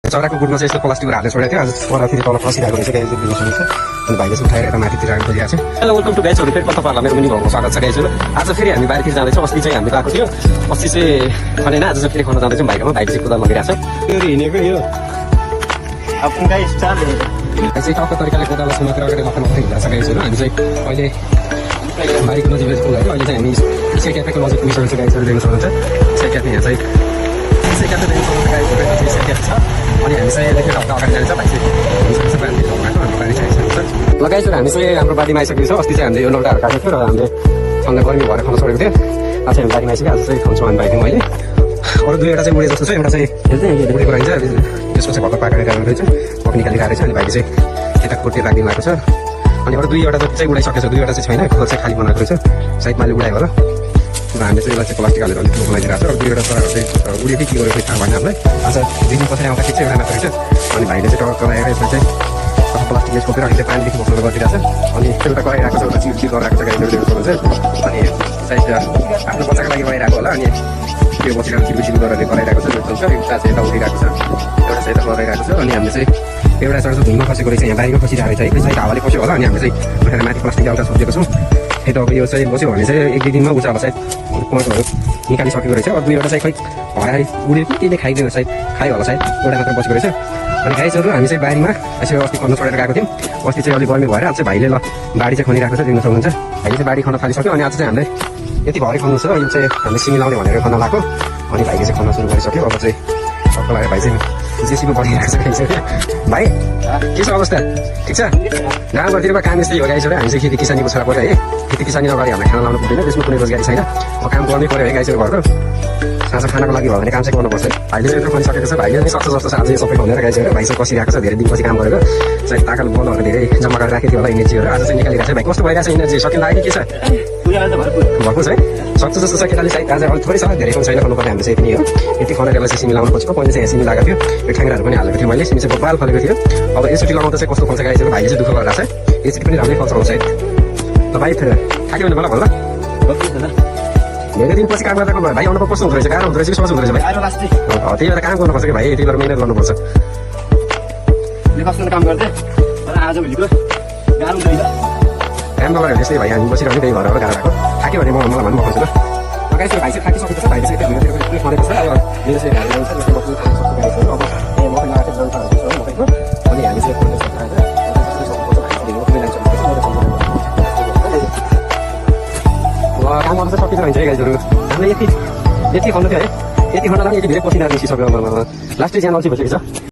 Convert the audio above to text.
चराको गुडमा चाहिँ यस्तो प्लास्टिकको हालेर छोडेको थियो आज पर फेरि तल खसिरहेको रहेछ गाइजहरू देख्न सक्नुहुन्छ अनि भाइले चाहिँ उठाएर यता माथितिर आएको खोजिरहेको छ हेलो वेलकम टु गाइजहरू फेरि तपाईँहरूलाई मेरो पनि घरको स्वागत छ गाइजहरू आज फेरि हामी बाहिरतिर जाँदैछौँ अस्ति चाहिँ हामी गएको थियो अस्ति चाहिँ खनेन आज चाहिँ फेरि खन्न जाँदैछौँ भाइकोमा भाइले चाहिँ कुदाल लगिरहेको छ यो हिँडेको यो चाहिँ टक्क तरिकाले कोदालोसँग मात्र अगाडि लखन मात्रै हिँड्दा छ गाइजहरू हामी चाहिँ अहिले बारीको नजिक पुग्यो अहिले चाहिँ हामी इसे क्याफेको नजिक पुगिसकेको छ गाइजहरू देख्न सक्नुहुन्छ इसे क्याफे यहाँ चाहिँ इसे क्याफे देख्न सक्नुहुन्छ गाइजहरू इसे क्याफे छ अनि हामी चाहिँ लेखेर हप्ता अगाडि जान्छ भाइ चाहिँ ल गाइजहरू हामी चाहिँ हाम्रो बारीमा आइसकेको छ अस्ति चाहिँ हामीले यो लौटाहरू काटेको थियो र हामीले सँगै गर्मी भएर खान छोडेको थियो आज चाहिँ हामी बारीमा आइसक्यो आज चाहिँ खान्छौँ हामी भाइको मैले अरू दुईवटा चाहिँ उडे जस्तो छ एउटा चाहिँ उडेको रहेछ त्यसको चाहिँ भर्खर पाकेर राखेको रहेछ पक्क निकालिरहेको रहेछ अनि भाइले चाहिँ यता खोटी राखिदिनु भएको छ अनि अरू दुईवटा जति चाहिँ उडाइसकेको छ दुईवटा चाहिँ छैन खोल चाहिँ खाली बनाएको रहेछ साइड माले उडायो होला र हामीले चाहिँ यसलाई चाहिँ प्लास्टिक हालेर अलिक बनाइदिएको छ अरू दुईवटा चराहरू चाहिँ उडे के गरेको थाहा भएन हामीलाई आज दुई दिन पछाडि आउँदाखेरि चाहिँ एउटा मात्र रहेछ अनि भाइले चाहिँ टक्क लगाएर यसलाई चाहिँ प्लास्टिकले छोपेर अहिले पानीदेखि बोक्नु गरिदिरहेको छ अनि एउटा कराइरहेको छ एउटा चिर गराएको छ गाईहरू देख्नु सक्नुहुन्छ अनि सायद आफ्नो बच्चाको लागि गइरहेको होला अनि त्यो बसेर चिरबिचिर गरेर गराइरहेको छ एउटा चाहिँ यता उडिरहेको छ एउटा चाहिँ यता गराइरहेको छ अनि हामीले चाहिँ एउटा चरा चाहिँ भुइँमा खसेको रहेछ यहाँ बारीमा खसिरहेको रहेछ है त्यो चाहिँ हावाले खस्यो होला अनि हामीले चाहिँ उठाएर माथि प्लास्टिक एउटा सोचेको छौँ यता अब यो चाहिँ बस्यो भने चाहिँ एक दुई दिनमा उचाल्छ सायद पहुँचहरू निकालिसकेको रहेछ अब दुईवटा चाहिँ खै हराएर उडेर त्यसले खाइदिनु सायद खायो होला सायद एउटा मात्र बसेको रहेछ अनि गाइजहरू हामी चाहिँ बारीमा यसरी अस्ति खन्न छोडेर गएको थियौँ अस्ति चाहिँ अलिक गर्मी भएर आज चाहिँ भाइले बारी चाहिँ खनिरहेको छ देख्न सक्नुहुन्छ भाइले चाहिँ बारी खन्न थालिसक्यो अनि आज चाहिँ हामीले यति भरि खन्नु छ यो चाहिँ हामीले सिमी लाउने भनेर खन्न लगाएको अनि भाइले चाहिँ खन्न सुरु गरिसक्यो अब चाहिँ सबको लागि भाइ चाहिँ जेसीको बढिरहेको छ गाइजहरू भाइ के छ अवस्था ठिक छ गाउँघरतिरको काम यस्तै हो गाइजहरू हामी चाहिँ खेती किसानीको छोरा पऱ्यो है खेती किसानी नगरी हामीलाई खाना लाउनु पुग्दैन त्यसमा कुनै रोजगारी छैन अब काम गर्नै पऱ्यो है गाइजहरू घरको साँझ खानाको लागि भयो भने काम चाहिँ गर्नुपर्छ भाइले चाहिँ यत्रो खनिसकेको छ भाइले नै सक्छ जस्तो छ आज सबै भनेर गाइजहरू भाइ चाहिँ कसिरहेको छ धेरै दिनपछि काम गरेको चाहिँ ताकल बलहरू धेरै जम्मा गरेर राखेको थियो होला इनर्जीहरू आज चाहिँ निकालिरहेको छ भाइ कस्तो भइरहेको छ इनर्जी सकिन लाग्यो के छ भर्खर छ है सक्छ जस्तो छ केटाले सायद आज अलिक थोरै छ धेरै पनि छैन खन्नुपर्ने हामीले चाहिँ पनि हो यति खनेर यसलाई चाहिँ सिमी लाउनु खोजेको पहिले चाहिँ यहाँ सिमी लगाएको थियो यो ठ्याङ्ग्राहरू पनि हालेको थियो मैले सिमी चाहिँ बाल फलेको थियो अब यसचोटि लगाउँदा चाहिँ कस्तो फल्छ गाइजहरू भाइले चाहिँ दुःख गरिरहेको छ यसचोटि पनि राम्रै फल्छ होला सायद ल भाइ थाक्यो भने मलाई भन्न धेरै दिनपछि काम गर्दाको भाइ अनुभव कस्तो हुँदो रहेछ गाह्रो हुँदो रहेछ कि सहज हुँदो रहेछ भाइ त्यही भएर काम गर्नुपर्छ कि भाइ त्यही भएर मिहिनेत गर्नुपर्छ काम गर्दै आज भोलिको गाह्रो हुँदैन काम नगरेर यस्तै भाइ हामी बसिरहने त्यही भएर गाह्रो भएको थाक्यो भने मलाई भन्नु पर्छ ल गाइस भाइ चाहिँ थाकिसकेको छ भाइले चाहिँ त्यो भिडियोतिर खनेको छ अब मेरो चाहिँ भाइ आउँछ जस्तो बस्नु खान सक्छु गाइसहरू अब यहाँ मकै लगाएको जनताहरू छ मकैको अनि हामी चाहिँ खन्न सक्छ काम गर्नु चाहिँ सकिन्छ भन्छ है गाइजहरू हामीले यति खन्नु थियो है यति खन्दा पनि यति धेरै पसिना निस्किसक्यो लास्टै ज्यान अल्छी भइसकेको छ